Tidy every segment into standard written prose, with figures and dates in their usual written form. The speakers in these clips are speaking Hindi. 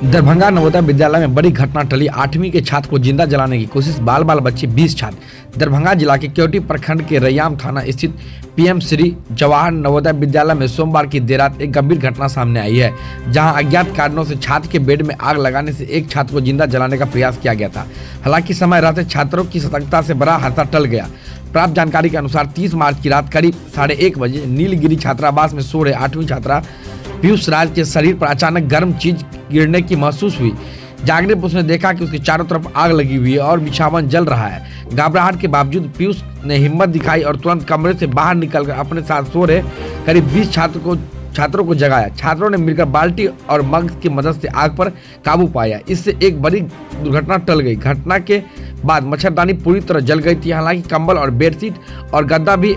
दरभंगा नवोदय विद्यालय में बड़ी घटना टली। 8वीं के छात्र को जिंदा जलाने की कोशिश। बाल बच्चे 20 छात्र। दरभंगा जिला के केवटी प्रखंड के रैयाम थाना स्थित पीएम श्री जवाहर नवोदय विद्यालय में सोमवार की देर रात एक गंभीर घटना सामने आई है, जहां अज्ञात कारणों से छात्र के बेड में आग लगाने से एक छात्र को जिंदा जलाने का प्रयास किया गया था। हालांकि समय रहते छात्रों की सतर्कता से बड़ा हादसा टल गया। प्राप्त जानकारी के अनुसार 30 मार्च की रात करीब 1:30 बजे नीलगिरी छात्रावास में सो रहे 8वीं छात्रा पीयूष राज के शरीर पर अचानक गर्म चीज गिरने की महसूस हुई। जागने पर उसने देखा कि उसके चारों तरफ आग लगी हुई है और बिछावन जल रहा है। घबराहट के बावजूद पीयूष ने हिम्मत दिखाई और तुरंत कमरे से बाहर निकलकर अपने साथ सो रहे करीब 20 छात्रों को जगाया। छात्रों ने मिलकर बाल्टी और मग की मदद से आग पर काबू पाया। इससे एक बड़ी दुर्घटना टल गई। घटना के बाद मच्छरदानी पूरी तरह जल गई थी। हालांकि कंबल और बेडशीट और गद्दा भी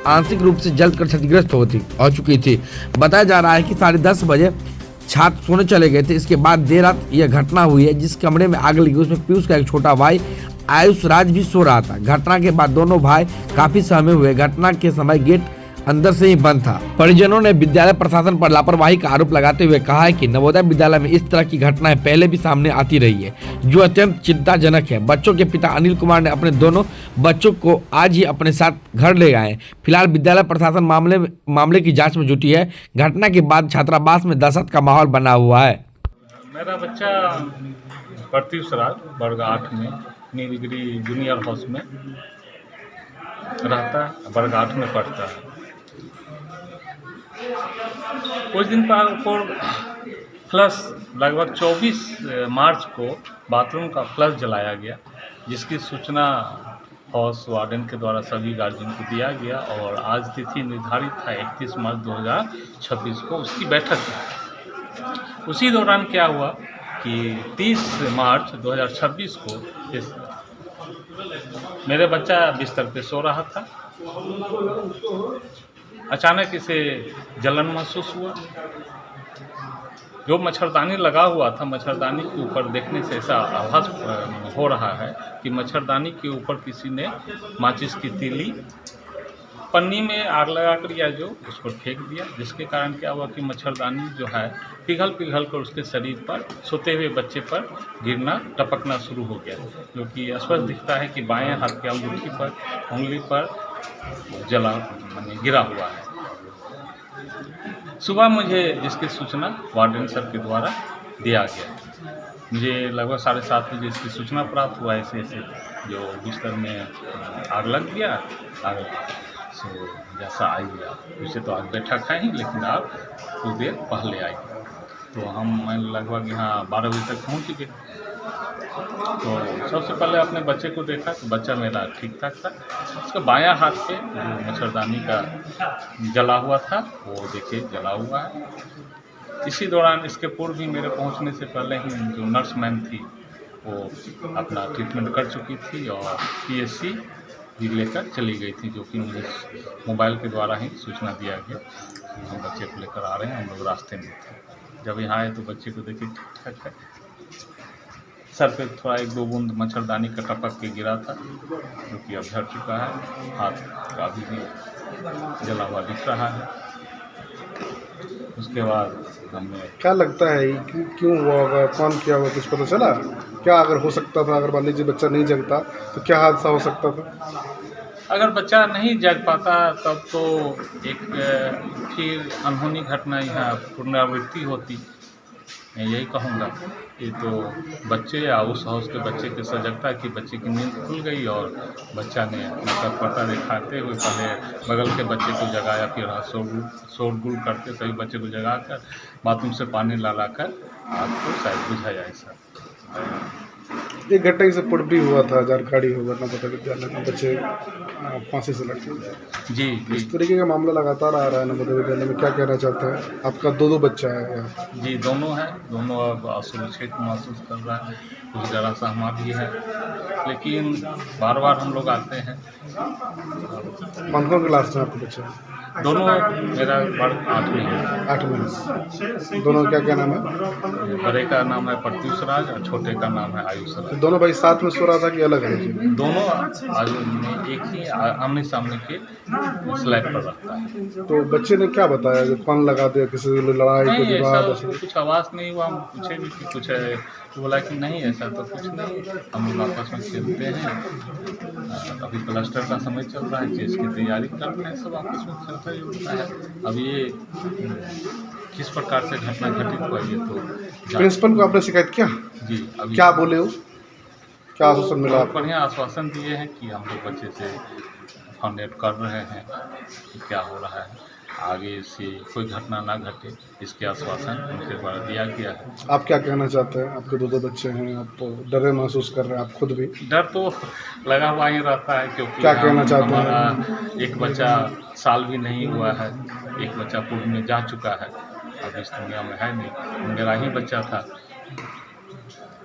आंशिक रूप से जलकर क्षतिग्रस्त हो चुकी थी। बताया जा रहा है कि 10:30 बजे छात्र सोने चले गए थे। इसके बाद देर रात यह घटना हुई है। जिस कमरे में आग लगी उसमें पीयूष का एक छोटा भाई आयुष राज भी सो रहा था। घटना के बाद दोनों भाई काफी सहमे हुए। घटना के समय गेट अंदर से ही बंद था। परिजनों ने विद्यालय प्रशासन पर लापरवाही का आरोप लगाते हुए कहा है कि नवोदय विद्यालय में इस तरह की घटनाएं पहले भी सामने आती रही है, जो अत्यंत चिंताजनक है। बच्चों के पिता अनिल कुमार ने अपने दोनों बच्चों को आज ही अपने साथ घर ले आए। फिलहाल विद्यालय प्रशासन मामले की जाँच में जुटी है। घटना के बाद छात्रावास में दहशत का माहौल बना हुआ है। मेरा बच्चा प्रत्युष राज वर्ग 8 में नीलगिरी जूनियर हाउस में रहता है, वर्ग 8 में पढ़ता है। कुछ दिन पूर्व फ्लश लगभग 24 मार्च को बाथरूम का फ्लश जलाया गया, जिसकी सूचना हाउस वार्डन के द्वारा सभी गार्जियन को दिया गया और आज तिथि निर्धारित था 31 मार्च 2026 को उसकी बैठक थी। उसी दौरान क्या हुआ कि 30 मार्च 2026 को मेरे बच्चा बिस्तर पे सो रहा था। अचानक इसे जलन महसूस हुआ। जो मच्छरदानी लगा हुआ था, मच्छरदानी के ऊपर देखने से ऐसा आभास हो रहा है कि मच्छरदानी के ऊपर किसी ने माचिस की तीली पन्नी में आग लगाकर या जो उस पर फेंक दिया, जिसके कारण क्या हुआ कि मच्छरदानी जो है पिघल कर उसके शरीर पर, सोते हुए बच्चे पर गिरना, टपकना शुरू हो गया, जो कि स्पष्ट दिखता है कि बाएं हाथ की उंगली पर गिरा हुआ है। सुबह मुझे जिसकी सूचना वार्डन सर के द्वारा दिया गया। मुझे लगभग 7:30 बजे इसकी सूचना प्राप्त हुआ। ऐसे जो बिस्तर में आग लग गया, आग से जैसा आई गया उससे तो आग बैठा है ही, लेकिन आग कुछ देर पहले आई। तो मैं लगभग यहाँ 12 बजे तक पहुँच गए। तो सबसे पहले अपने बच्चे को देखा तो बच्चा मेरा ठीक ठाक था। उसका बायां हाथ पे जो मच्छरदानी का जला हुआ था वो देखिए जला हुआ है। इसी दौरान इसके पूर्व भी मेरे पहुंचने से पहले ही जो नर्समैन थी वो अपना ट्रीटमेंट कर चुकी थी और PSC भी लेकर चली गई थी, जो कि मुझे मोबाइल के द्वारा ही सूचना दिया गया कि हम बच्चे को लेकर आ रहे हैं। हम लोग रास्ते में थे। जब यहाँ आए तो बच्चे को देखिए ठीक ठाक है। सर पे थोड़ा 1-2 बूंद मच्छरदानी का टपक के गिरा था, जो कि अब झड़ चुका है। हाथ का अभी भी जला हुआ दिख रहा है। उसके बाद हमने क्या लगता है कि क्यों हुआ होगा, कौन किया होगा, कुछ पता चला? क्या अगर हो सकता था, अगर मान लीजिए बच्चा नहीं जगता तो क्या हादसा हो सकता था? अगर बच्चा नहीं जग पाता तब तो एक फिर अनहोनी घटना यहाँ पुनरावृत्ति होती। मैं यही कहूँगा कि तो बच्चे या उस हाउस के बच्चे की सजगता कि बच्चे की नींद खुल गई और बच्चा ने अपना तत्परता दिखाते हुए पहले बगल के बच्चे को जगाया, फिर शोरगुल करते सभी बच्चे को जगाकर बाथरूम से पानी लाकर आग को शायद बुझाया। ऐसा एक घटना से पूर्व भी हुआ था, जानकारी होगा नवोदय विद्यालय में बच्चे फांसी से लटके। जी इस तरीके का मामला लगातार आ रहा है नवोदय विद्यालय में, क्या कहना चाहते हैं? आपका 2 बच्चा है यहाँ। जी, दोनों हैं। दोनों अब असुरक्षित महसूस कर रहा है, कुछ डरा सहमा भी है, लेकिन बार बार हम लोग आते हैं। कौन-कौन क्लास में आपके बच्चे हैं? दोनों मेरा वर्ग 8वीं है। 8 में दोनों क्या नाम है? बड़े का नाम है प्रत्युष राज और छोटे का नाम है आयुष तो राज। दोनों भाई साथ में सो रहा था कि अलग है? दोनों आज में एक ही आमने सामने के स्लैब पर रखता है। तो बच्चे ने क्या बताया जो कौन लगा दिया, किसी से लड़ाई नहीं, कोई ऐसा विवाद उसको कुछ आवाज़ नहीं हुआ। हम पूछे भी कि कुछ है, तो बोला कि नहीं ऐसा तो कुछ नहीं, हम लोग आपस में खेलते हैं। अभी प्लास्टर का समय चल रहा है, चीज़ की तैयारी कर रहे हैं, सब आपस में खेलता ही होता है। अब ये किस प्रकार से घटना घटित हुआ ये तो प्रिंसिपल को आपने शिकायत किया? जी अभी क्या बोले हो, क्या आश्वासन मिला बहुत आपको? बढ़िया आश्वासन दिए हैं कि हम लोग बच्चे से फाउंड आउट कर रहे हैं कि क्या हो रहा है, आगे से कोई घटना ना घटे, इसके आश्वासन उनके द्वारा दिया गया है। आप क्या कहना चाहते हैं? आपके दो बच्चे हैं, आप तो डरे महसूस कर रहे हैं, आप खुद भी। डर तो लगा हुआ ही रहता है, क्योंकि क्या कहना चाहते हैं? हमारा एक बच्चा साल भी नहीं हुआ है, एक बच्चा पूर्व में जा चुका है, अब इस दुनिया में है नहीं, मेरा ही बच्चा था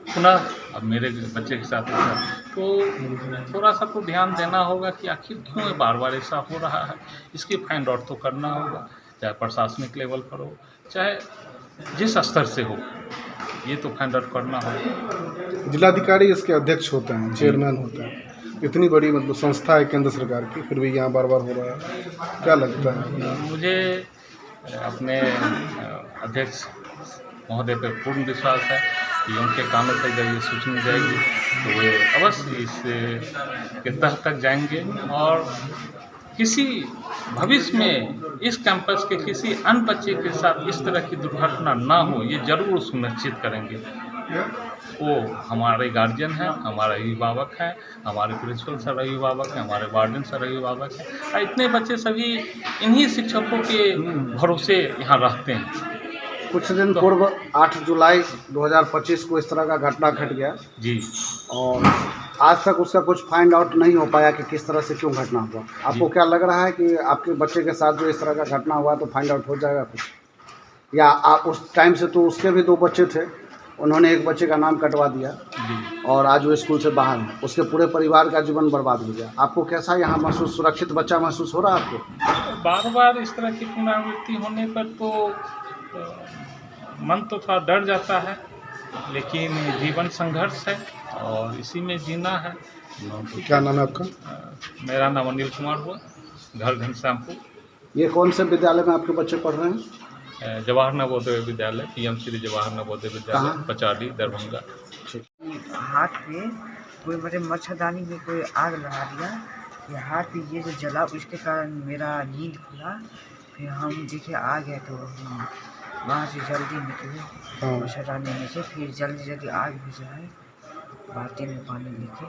पुनः अब मेरे बच्चे के साथ ऐसा, तो थोड़ा सा तो ध्यान देना होगा कि आखिर क्यों ये बार बार ऐसा हो रहा है। इसकी फाइंड आउट तो करना होगा, चाहे प्रशासनिक लेवल पर हो, चाहे जिस स्तर से हो, ये तो फाइंड आउट करना होगा। जिलाधिकारी इसके अध्यक्ष होते हैं, चेयरमैन होते हैं, इतनी बड़ी मतलब संस्था है केंद्र सरकार की, फिर भी यहाँ बार बार हो रहा है, क्या लगता है? मुझे अपने अध्यक्ष महोदय पर पूर्ण विश्वास है कि उनके कानों तक जब ये सूचना जाएगी तो वे अवश्य इस के तह तक जाएंगे और किसी भविष्य में इस कैंपस के किसी अन्य बच्चे के साथ इस तरह की दुर्घटना ना हो, ये जरूर सुनिश्चित करेंगे। वो हमारे गार्जियन हैं, हमारे अभिभावक हैं, हमारे प्रिंसिपल सर अभिभावक हैं, हमारे वार्डन सर अभिभावक हैं, और इतने बच्चे सभी इन्हीं शिक्षकों के भरोसे यहाँ रहते हैं। कुछ दिन पूर्व 8 जुलाई 2025 को इस तरह का घटना घट गया जी और आज तक उसका कुछ फाइंड आउट नहीं हो पाया कि किस तरह से क्यों घटना हुआ। आपको क्या लग रहा है कि आपके बच्चे के साथ जो इस तरह का घटना हुआ तो फाइंड आउट हो जाएगा कुछ, या आप उस टाइम से तो उसके भी 2 बच्चे थे, उन्होंने एक बच्चे का नाम कटवा दिया जी और आज वो स्कूल से बाहर है, उसके पूरे परिवार का जीवन बर्बाद हो गया। आपको कैसा यहाँ महसूस, सुरक्षित बच्चा महसूस हो रहा है आपको? बार बार इस तरह की पुनरावृत्ति होने पर तो मन तो थोड़ा डर जाता है, लेकिन जीवन संघर्ष है और इसी में जीना है। क्या नाम है आपका? मेरा नाम अनिल कुमार हुआ, घर घनश्यामपुर। ये कौन से विद्यालय में आपके बच्चे पढ़ रहे हैं? जवाहर नवोदय विद्यालय, PM श्री जवाहर नवोदय विद्यालय, कहाँ? पचाड़ी, दरभंगा। हाथ पे कोई मेरे मच्छरदानी में कोई आग लगा दिया, ये हाथ पे ये जो जला उसके कारण मेरा नींद खुला। फिर हम देखे आ गए तो हम वहाँ से जल्दी निकले मच्छरदानी में से, फिर जल्दी आग बुझाए, बाल्टी में पानी लेके